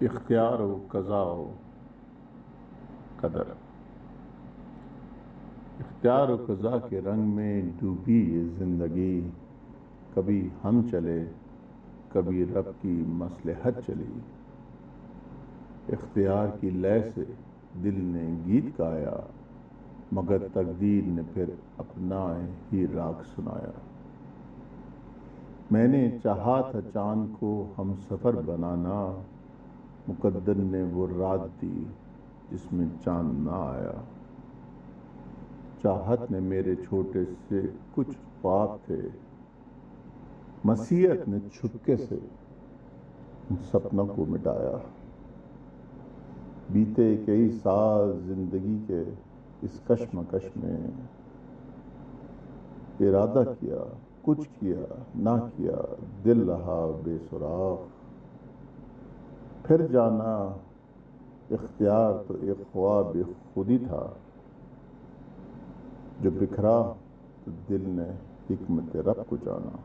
اختیار و قضا و قدر۔ اختیار و قضا کے رنگ میں ڈوبی یہ زندگی، کبھی ہم چلے کبھی رب کی مصلحت چلی۔ اختیار کی لے سے دل نے گیت گایا، مگر تقدیر نے پھر اپنا ہی راگ سنایا۔ میں نے چاہا تھا چاند کو ہم سفر بنانا، مقدر نے وہ رات دی جس میں چاند نہ آیا۔ چاہت نے میرے چھوٹے سے کچھ خواب تھے، مسیحت نے چھپکے سے ان سپنوں کو مٹایا۔ بیتے کئی سال زندگی کے اس کشمکش میں، ارادہ کیا کچھ کیا نہ کیا، دل رہا بے سراغ۔ پھر جانا اختیار تو ایک خواب خود ہی تھا، جو بکھرا تو دل نے حکمت رب کو جانا۔